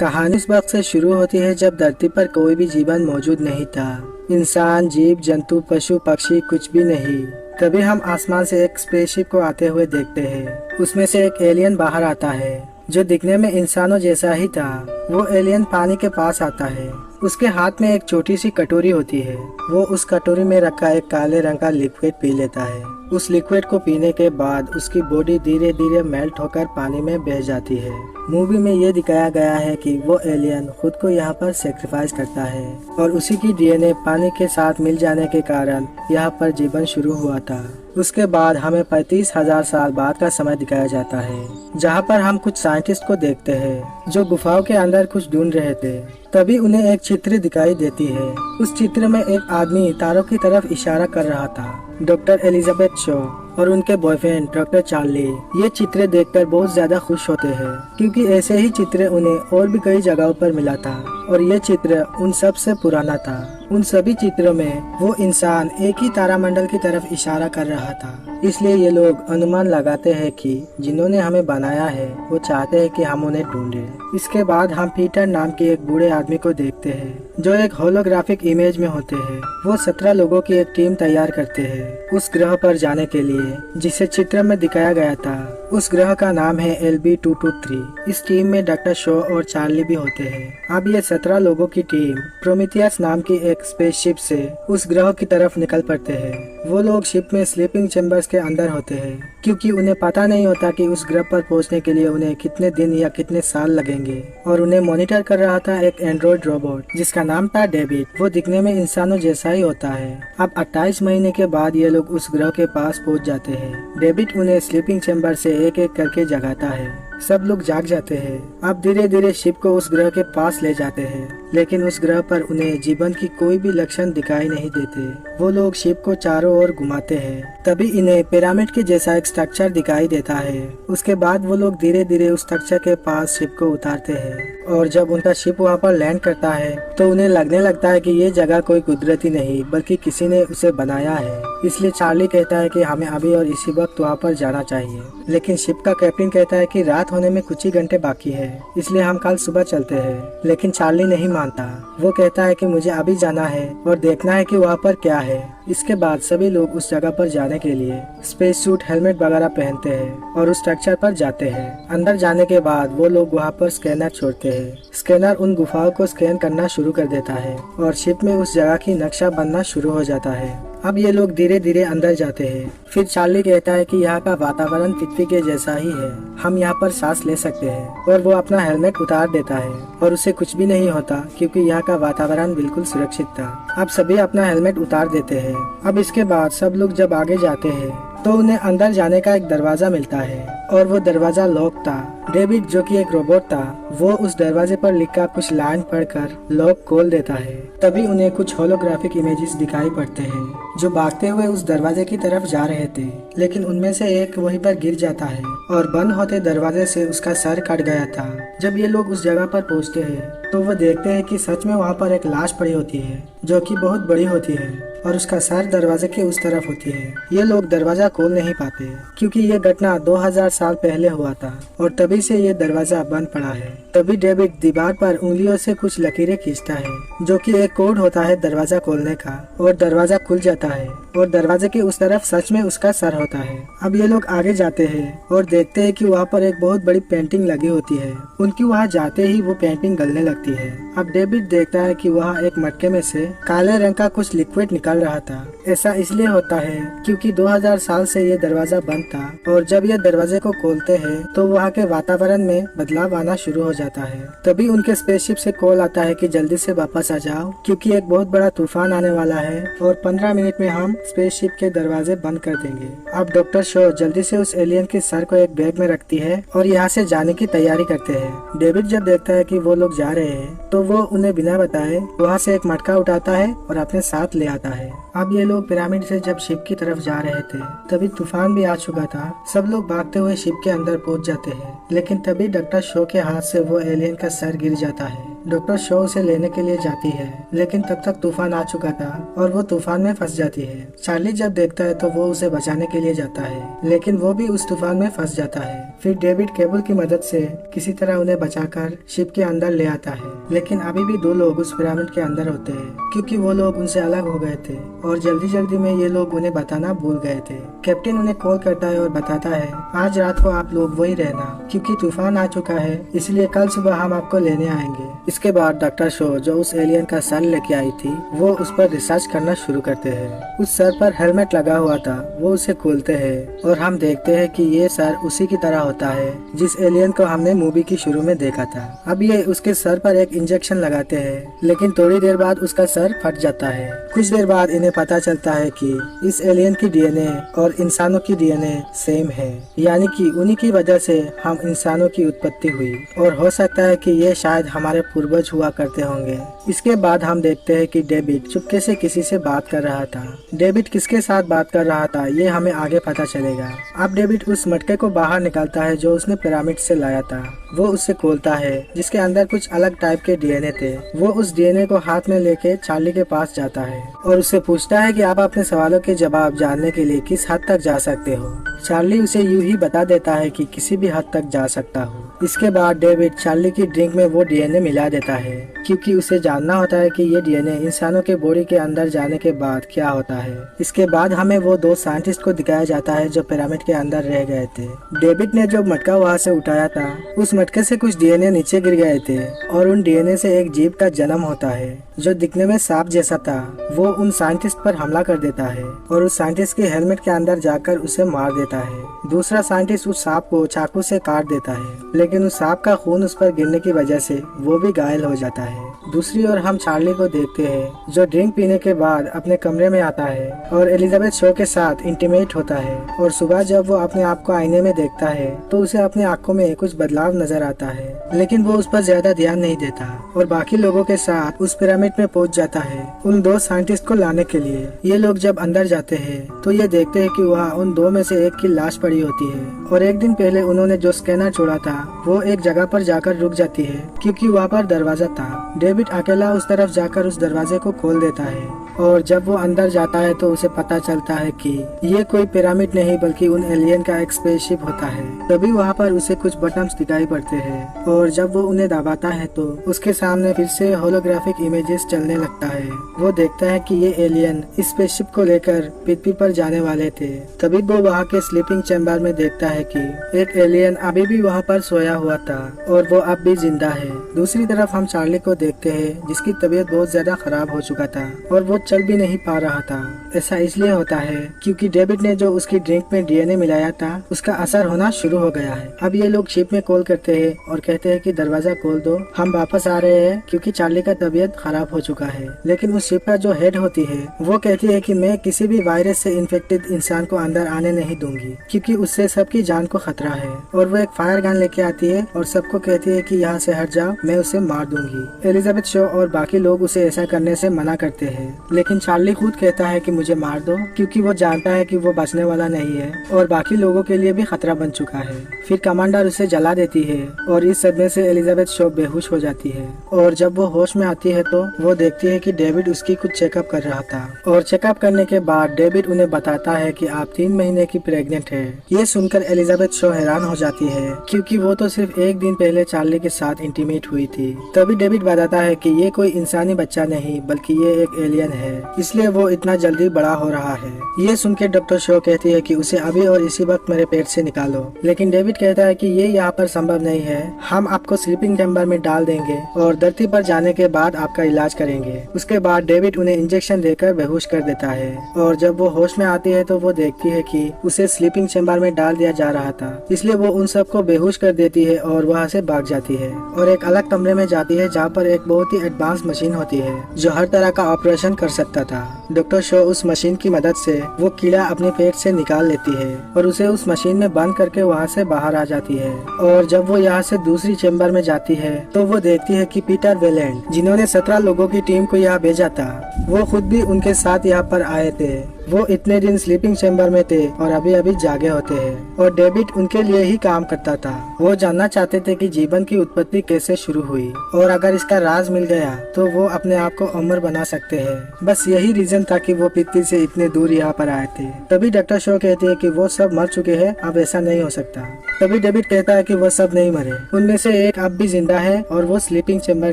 कहानी उस वक्त से शुरू होती है जब धरती पर कोई भी जीवन मौजूद नहीं था। इंसान, जीव जंतु, पशु पक्षी कुछ भी नहीं। तभी हम आसमान से एक स्पेसशिप को आते हुए देखते हैं। उसमें से एक एलियन बाहर आता है जो दिखने में इंसानों जैसा ही था। वो एलियन पानी के पास आता है। उसके हाथ में एक छोटी सी कटोरी होती है। वो उस कटोरी में रखा एक काले रंग का लिक्विड पी लेता है। उस लिक्विड को पीने के बाद उसकी बॉडी धीरे धीरे मेल्ट होकर पानी में बह जाती है। मूवी में ये दिखाया गया है कि वो एलियन खुद को यहाँ पर सेक्रीफाइस करता है और उसी की डीएनए पानी के साथ मिल जाने के कारण यहाँ पर जीवन शुरू हुआ था। उसके बाद हमें 35,000 साल बाद का समय दिखाया जाता है, जहाँ पर हम कुछ साइंटिस्ट को देखते हैं जो गुफाओं के अंदर कुछ ढूंढ रहे थे। तभी उन्हें एक चित्र दिखाई देती है। उस चित्र में एक आदमी तारों की तरफ इशारा कर रहा था। डॉक्टर एलिजाबेथ शो और उनके बॉयफ्रेंड डॉक्टर चार्ली ये चित्र देखकर बहुत ज्यादा खुश होते हैं, क्योंकि ऐसे ही चित्र उन्हें और भी कई जगहों पर मिला था और ये चित्र उन सब से पुराना था। उन सभी चित्रों में वो इंसान एक ही तारामंडल की तरफ इशारा कर रहा था। इसलिए ये लोग अनुमान लगाते हैं कि जिन्होंने हमें बनाया है वो चाहते हैं कि हम उन्हें ढूंढे। इसके बाद हम पीटर नाम के एक बूढ़े आदमी को देखते हैं जो एक होलोग्राफिक इमेज में होते हैं। वो 17 लोगों की एक टीम तैयार करते हैं उस ग्रह पर जाने के लिए जिसे चित्र में दिखाया गया था। उस ग्रह का नाम है LB-223। इस टीम में डॉक्टर शो और चार्ली भी होते हैं। अब ये 17 लोगों की टीम प्रोमीथियस नाम की एक स्पेसशिप से उस ग्रह की तरफ निकल पड़ते हैं। वो लोग शिप में स्लीपिंग चैम्बर्स के अंदर होते हैं, क्योंकि उन्हें पता नहीं होता कि उस ग्रह पर पहुंचने के लिए उन्हें कितने दिन या कितने साल लगेंगे। और उन्हें मॉनिटर कर रहा था एक एंड्रॉइड रोबोट जिसका नाम था डेविड। वो दिखने में इंसानों जैसा ही होता है। अब 28 महीने के बाद ये लोग उस ग्रह के पास पहुंच जाते हैं। डेविड उन्हें स्लीपिंग चैम्बर से एक एक करके जगाता है। सब लोग जाग जाते हैं। अब धीरे धीरे शिप को उस ग्रह के पास ले जाते हैं, लेकिन उस ग्रह पर उन्हें जीवन की कोई भी लक्षण दिखाई नहीं देते। वो लोग शिप को चारों ओर घुमाते हैं। तभी इन्हें पिरामिड के जैसा एक स्ट्रक्चर दिखाई देता है। उसके बाद वो लोग धीरे धीरे उस स्ट्रक्चर के पास शिप को उतारते हैं और जब उनका शिप वहाँ पर लैंड करता है तो उन्हें लगने लगता है कि ये जगह कोई कुदरती नहीं बल्कि किसी ने उसे बनाया है। इसलिए चार्ली कहता है कि हमें अभी और इसी वक्त वहाँ पर जाना चाहिए, लेकिन शिप का कैप्टन कहता है कि रात होने में कुछ ही घंटे बाकी है, इसलिए हम कल सुबह चलते हैं। लेकिन चार्ली नहीं मानता। वो कहता है कि मुझे अभी जाना है और देखना है कि वहाँ पर क्या है। इसके बाद सभी लोग उस जगह पर जाने के लिए स्पेस सूट, हेलमेट वगैरह पहनते हैं और उस स्ट्रक्चर पर जाते हैं। अंदर जाने के बाद वो लोग वहाँ पर स्कैनर छोड़ते हैं। स्कैनर उन गुफाओं को स्कैन करना शुरू कर देता है और शिप में उस जगह की नक्शा बनना शुरू हो जाता है। अब ये लोग धीरे धीरे अंदर जाते हैं। फिर चार्ली कहता है कि यहाँ का वातावरण पृथ्वी के जैसा ही है, हम यहाँ पर सांस ले सकते हैं। और वो अपना हेलमेट उतार देता है और उसे कुछ भी नहीं होता, क्योंकि यहाँ का वातावरण बिल्कुल सुरक्षित था। अब सभी अपना हेलमेट उतार देते हैं। अब इसके बाद सब लोग जब आगे जाते हैं तो उन्हें अंदर जाने का एक दरवाजा मिलता है और वो दरवाजा लॉक था। डेविड जो कि एक रोबोट था, वो उस दरवाजे पर लिखा कुछ लाइन पढ़कर लॉक खोल देता है। तभी उन्हें कुछ होलोग्राफिक इमेजेस दिखाई पड़ते हैं जो भागते हुए उस दरवाजे की तरफ जा रहे थे, लेकिन उनमें से एक वहीं पर गिर जाता है और बंद होते दरवाजे से उसका सर कट गया था। जब ये लोग उस जगह पर पहुंचते हैं तो वो देखते हैं कि सच में वहाँ पर एक लाश पड़ी होती है जो कि बहुत बड़ी होती है और उसका सर दरवाजे के उस तरफ होती है। ये लोग दरवाजा खोल नहीं पाते क्योंकि ये घटना 2000 साल पहले हुआ था और तभी से ये दरवाजा बंद पड़ा है। तभी डेविड दीवार पर उंगलियों से कुछ लकीरें खींचता है जो कि एक कोड होता है दरवाजा खोलने का, और दरवाजा खुल जाता है और दरवाजे के उस तरफ सच में उसका सर होता है। अब ये लोग आगे जाते हैं और देखते हैं कि वहाँ पर एक बहुत बड़ी पेंटिंग लगी होती है। उनकी वहाँ जाते ही वो पेंटिंग गलने लगती है। अब डेविड देखता है कि वहाँ एक मटके में से काले रंग का कुछ लिक्विड निकल रहा था। ऐसा इसलिए होता है क्योंकि 2000 साल से ये दरवाजा बंद था और जब ये दरवाजे को खोलते हैं तो वहाँ के वातावरण में बदलाव आना शुरू हो जाता है। तभी उनके स्पेसशिप से कॉल आता है कि जल्दी से वापस आ जाओ, क्योंकि एक बहुत बड़ा तूफान आने वाला है और 15 मिनट में हम स्पेसशिप के दरवाजे बंद कर देंगे। अब डॉक्टर शो जल्दी से उस एलियन के सर को एक बैग में रखती है और यहाँ से जाने की तैयारी करते हैं। डेविड जब देखता है कि वो लोग जा रहे हैं तो वो उन्हें बिना बताए वहाँ से एक मटका उठाता है और अपने साथ ले आता है। अब ये लोग पिरामिड से जब शिप की तरफ जा रहे थे तभी तूफान भी आ चुका था। सब लोग भागते हुए शिप के अंदर पहुंच जाते हैं, लेकिन तभी डॉक्टर शो के हाथ से वो एलियन का सर गिर जाता है डॉक्टर शो उसे लेने के लिए जाती है, लेकिन तब तक तूफान आ चुका था और वो तूफान में फंस जाती है। चार्ली जब देखता है तो वो उसे बचाने के लिए जाता है, लेकिन वो भी उस तूफान में फंस जाता है। फिर डेविड केबल की मदद से किसी तरह उन्हें बचाकर शिप के अंदर ले आता है, लेकिन अभी भी 2 लोग उस पिरामिड के अंदर होते हैं, क्योंकि वो लोग उनसे अलग हो गए थे और जल्दी जल्दी में ये लोग उन्हें बताना भूल गए थे। कैप्टन उन्हें कॉल करता है और बताता है, आज रात को आप लोग वही रहना, क्योंकि तूफान आ चुका है, इसलिए कल सुबह हम आपको लेने आएंगे। इसके बाद डॉक्टर शो जो उस एलियन का सर लेके आई थी, वो उस पर रिसर्च करना शुरू करते हैं। उस सर पर हेलमेट लगा हुआ था, वो उसे खोलते हैं और हम देखते हैं कि ये सर उसी की तरह होता है जिस एलियन को हमने मूवी की शुरू में देखा था। अब ये उसके सर पर एक इंजेक्शन लगाते हैं, लेकिन थोड़ी देर बाद उसका सर फट जाता है। कुछ देर बाद इन्हें पता चलता है कि इस एलियन की डीएनए और इंसानों की डीएनए सेम है, यानी कि उन्हीं की वजह से हम इंसानों की उत्पत्ति हुई और हो सकता है कि ये शायद हमारे पूर्वज हुआ करते होंगे। इसके बाद हम देखते हैं कि डेविड चुपके से किसी से बात कर रहा था। डेविड किसके साथ बात कर रहा था ये हमें आगे पता चलेगा। अब डेविड उस मटके को बाहर निकालता है जो उसने पिरामिड से लाया था। वो उससे खोलता है, जिसके अंदर कुछ अलग टाइप के डीएनए थे। वो उस डीएनए को हाथ में लेके चार्ली के पास जाता है और उससे पूछता है कि आप अपने सवालों के जवाब जानने के लिए किस हद तक जा सकते हो। चार्ली उसे यूं ही बता देता है कि किसी भी हद तक जा सकता हूँ। इसके बाद डेविड चार्ली की ड्रिंक में वो डीएनए मिला देता है, क्योंकि उसे जानना होता है कि ये डीएनए इंसानों के बॉडी के अंदर जाने के बाद क्या होता है। इसके बाद हमें वो 2 साइंटिस्ट को दिखाया जाता है जो पिरामिड के अंदर रह गए थे। डेविड ने जो मटका वहाँ से उठाया था, उस मटके से कुछ डीएनए नीचे गिर गए थे और उन डीएनए से एक जीव का जन्म होता है जो दिखने में सांप जैसा था। वो उन साइंटिस्ट पर हमला कर देता है और उस साइंटिस्ट के हेलमेट के अंदर जाकर उसे मार देता है। दूसरा साइंटिस्ट उस सांप को चाकू से काट देता है, लेकिन उस सांप का खून उस पर गिरने की वजह से वो भी घायल हो जाता है। दूसरी ओर हम चार्ली को देखते हैं जो ड्रिंक पीने के बाद अपने कमरे में आता है और एलिजाबेथ शो के साथ इंटीमेट होता है। और सुबह जब वो अपने आप को आईने में देखता है तो उसे अपनी आंखों में कुछ बदलाव नजर आता है, लेकिन वो उस पर ज्यादा ध्यान नहीं देता और बाकी लोगों के साथ उस पिरामिड में पहुंच जाता है उन 2 साइंटिस्ट को लाने के लिए। ये लोग जब अंदर जाते हैं तो ये देखते हैं कि वहाँ उन 2 में से एक की लाश पड़ी होती है और एक दिन पहले उन्होंने जो स्कैनर छोड़ा था वो एक जगह पर जाकर रुक जाती है, क्योंकि वहाँ पर दरवाजा था। डेविड अकेला उस तरफ जाकर उस दरवाजे को खोल देता है और जब वो अंदर जाता है तो उसे पता चलता है कि ये कोई पिरामिड नहीं बल्कि उन एलियन का एक स्पेसशिप होता है। तभी वहाँ पर उसे कुछ बटन्स दिखाई पड़ते हैं और जब वो उन्हें दबाता है तो उसके सामने फिर से होलोग्राफिक इमेजेस चलने लगता है। वो देखता है कि ये एलियन इस स्पेसशिप को लेकर पृथ्वी पर जाने वाले थे। तभी वो वहाँ के स्लीपिंग चैम्बर में देखता है कि एक एलियन अभी भी वहाँ पर सोया हुआ था और वो अब भी जिंदा है। दूसरी तरफ हम चार्ली को देखते हैं जिसकी तबीयत बहुत ज्यादा खराब हो चुका था और वो चल भी नहीं पा रहा था। ऐसा इसलिए होता है क्योंकि डेविड ने जो उसकी ड्रिंक में डीएनए मिलाया था उसका असर होना शुरू हो गया है। अब ये लोग शिप में कॉल करते हैं और कहते हैं कि दरवाजा खोल दो, हम वापस आ रहे हैं, क्योंकि चार्ली का तबीयत खराब हो चुका है। लेकिन उस शिप का जो हेड होती है वो कहती है कि मैं किसी भी वायरस से इन्फेक्टेड इंसान को अंदर आने नहीं दूंगी, क्योंकि उससे सबकी जान को खतरा है। और वो एक फायर गन लेके आती है और सबको कहती है कि यहाँ से हट जाओ, मैं उसे मार दूंगी। एलिजाबेथ शो और बाकी लोग उसे ऐसा करने से मना करते हैं, लेकिन चार्ली खुद कहता है कि मुझे मार दो, क्योंकि वो जानता है कि वो बचने वाला नहीं है और बाकी लोगों के लिए भी खतरा बन चुका है। फिर कमांडर उसे जला देती है और इस सदमे से एलिजाबेथ शो बेहोश हो जाती है और जब वो होश में आती है तो वो देखती है कि डेविड उसकी कुछ चेकअप कर रहा था और चेकअप करने के बाद डेविड उन्हें बताता है कि आप 3 महीने की प्रेग्नेंट है। ये सुनकर एलिजाबेथ शो हैरान हो जाती है, क्योंकि वो तो सिर्फ एक दिन पहले चार्ली के साथ इंटीमेट हुई थी। तभी डेविड बताता है कि ये कोई इंसानी बच्चा नहीं बल्कि ये एक एलियन है, इसलिए वो इतना जल्दी बड़ा हो रहा है। ये सुनकर डॉक्टर शो कहती है कि उसे अभी और इसी वक्त मेरे पेट से निकालो, लेकिन डेविड कहता है कि ये यहाँ पर संभव नहीं है, हम आपको स्लीपिंग चैम्बर में डाल देंगे और धरती पर जाने के बाद आपका इलाज करेंगे। उसके बाद डेविड उन्हें इंजेक्शन देकर बेहोश कर देता है और जब वो होश में आती है तो वो देखती है कि उसे स्लीपिंग चैम्बर में डाल दिया जा रहा था, इसलिए वो उन सबको बेहोश कर देती है और वहाँ से भाग जाती है और एक अलग कमरे में जाती है जहाँ पर एक बहुत ही एडवांस मशीन होती है जो हर तरह का ऑपरेशन कर सकता था। डॉक्टर शो उस मशीन की मदद से वो कीड़ा अपने पेट से निकाल लेती है और उसे उस मशीन में बंद करके वहाँ से बाहर आ जाती है। और जब वो यहाँ से दूसरी चैम्बर में जाती है तो वो देखती है कि पीटर वेलेंट, जिन्होंने 17 लोगों की टीम को यहाँ भेजा था, वो खुद भी उनके साथ यहाँ पर आए थे वो इतने दिन स्लीपिंग चैम्बर में थे और अभी अभी जागे होते हैं और डेविड उनके लिए ही काम करता था। वो जानना चाहते थे कि जीवन की उत्पत्ति कैसे शुरू हुई और अगर इसका राज मिल गया तो वो अपने आप को अमर बना सकते हैं। बस यही रीजन था कि वो पृथ्वी से इतने दूर यहाँ पर आए थे। तभी डॉक्टर शो कहते हैं कि वो सब मर चुके हैं, अब ऐसा नहीं हो सकता। तभी डेविड कहता है कि वो सब नहीं मरे, उनमें से एक अब भी जिंदा है और वो स्लीपिंग चैम्बर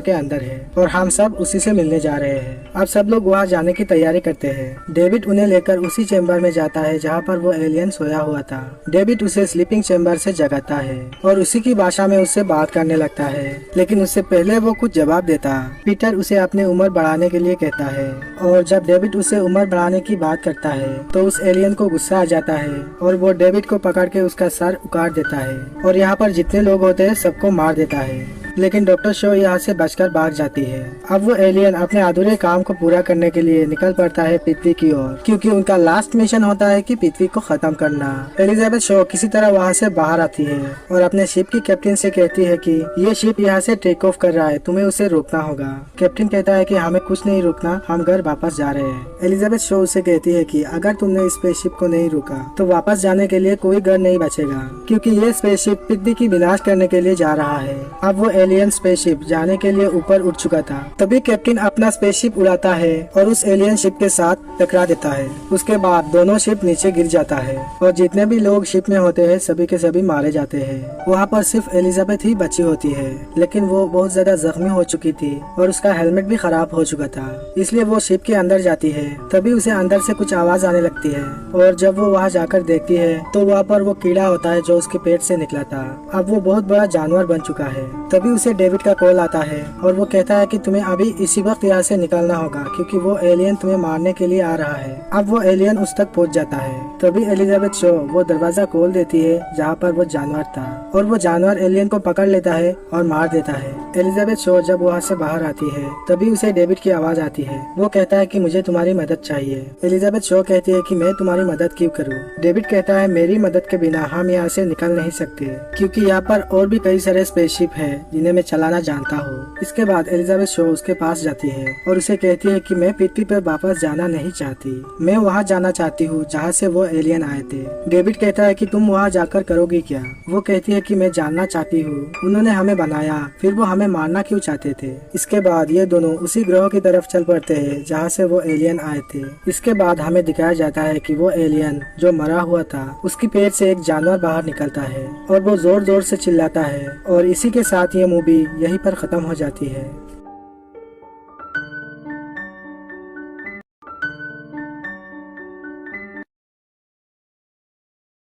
के अंदर है और हम सब उसी से मिलने जा रहे हैं। अब सब लोग वहाँ जाने की तैयारी करते हैं। डेविड उन्हें लेकर उसी चैम्बर में जाता है जहाँ पर वो एलियन सोया हुआ था। डेविड उसे स्लीपिंग चैम्बर से जगाता है और उसी की भाषा में उससे बात करने लगता है, लेकिन उससे पहले वो कुछ जवाब देता। पीटर उसे अपनी उम्र बढ़ाने के लिए कहता है और जब डेविड उसे उम्र बढ़ाने की बात करता है तो उस एलियन को गुस्सा आ जाता है और वो डेविड को पकड़ के उसका सर उखाड़ देता है और यहाँ पर जितने लोग होते हैं सबको मार देता है। लेकिन डॉक्टर शो यहाँ से बचकर भाग जाती है। अब वो एलियन अपने अधूरे काम को पूरा करने के लिए निकल पड़ता है पृथ्वी की ओर, क्योंकि उनका लास्ट मिशन होता है कि पृथ्वी को खत्म करना। एलिजाबेथ शो किसी तरह वहाँ से बाहर आती है और अपने शिप की कैप्टन से कहती है कि ये शिप यहाँ से टेक ऑफ कर रहा है, तुम्हें उसे रोकना होगा। कैप्टन कहता है कि हमें कुछ नहीं रोकना, हम घर वापस जा रहे हैं। एलिजाबेथ शो उसे कहती है कि अगर तुमने स्पेसशिप को नहीं रोका तो वापस जाने के लिए कोई घर नहीं बचेगा, क्योंकि ये स्पेसशिप पृथ्वी की विनाश करने के लिए जा रहा है। अब वो एलियन स्पेसशिप जाने के लिए ऊपर उठ चुका था। तभी कैप्टन अपना स्पेसशिप उड़ाता है और उस एलियन शिप के साथ टकरा देता है। उसके बाद दोनों शिप नीचे गिर जाता है और जितने भी लोग शिप में होते हैं सभी के सभी मारे जाते हैं। वहाँ पर सिर्फ एलिजाबेथ ही बची होती है, लेकिन वो बहुत ज्यादा जख्मी हो चुकी थी और उसका हेलमेट भी खराब हो चुका था, इसलिए वो शिप के अंदर जाती है। तभी उसे अंदर से कुछ आवाज आने लगती है और जब वो वहाँ जाकर देखती है तो वहाँ पर वो कीड़ा होता है जो उसके पेट से निकला था। अब वो बहुत बड़ा जानवर बन चुका है। तभी उसे डेविड का कॉल आता है और वो कहता है कि तुम्हें अभी इसी वक्त यहाँ से निकलना होगा, क्योंकि वो एलियन तुम्हें मारने के लिए आ रहा है। अब वो एलियन उस तक पहुँच जाता है। तभी एलिजाबेथ शो वो दरवाजा खोल देती है जहाँ पर वो जानवर था और वो जानवर एलियन को पकड़ लेता है और मार देता है। एलिजाबेथ शो जब वहाँ से बाहर आती है तभी उसे डेविड की आवाज आती है। वो कहता है कि मुझे तुम्हारी मदद चाहिए। एलिजाबेथ शो कहती है कि मैं तुम्हारी मदद क्यों करूँ। डेविड कहता है मेरी मदद के बिना हम यहाँ से निकल नहीं सकते, क्योंकि यहाँ पर और भी कई सारे स्पेसशिप है जिन्हें मैं चलाना जानता हूँ। इसके बाद एलिजाबेथ शो उसके पास जाती है और उसे कहती है कि मैं पृथ्वी पर वापस जाना नहीं चाहती, मैं वहाँ जाना चाहती हूँ जहाँ से वो एलियन आए थे। डेविड कहता है कि तुम वहाँ जाकर करोगी क्या। वो कहती है कि मैं जानना चाहती हूँ, उन्होंने हमें बनाया, फिर वो हमें मारना क्यों चाहते थे। इसके बाद ये दोनों उसी ग्रह की तरफ चल पड़ते हैं जहाँ से वो एलियन आए थे। इसके बाद हमें दिखाया जाता है कि वो एलियन जो मरा हुआ था उसकी पेट से एक जानवर बाहर निकलता है और वो जोर जोर से चिल्लाता है और इसी के साथ ये मूवी यहीं पर खत्म हो जाती है।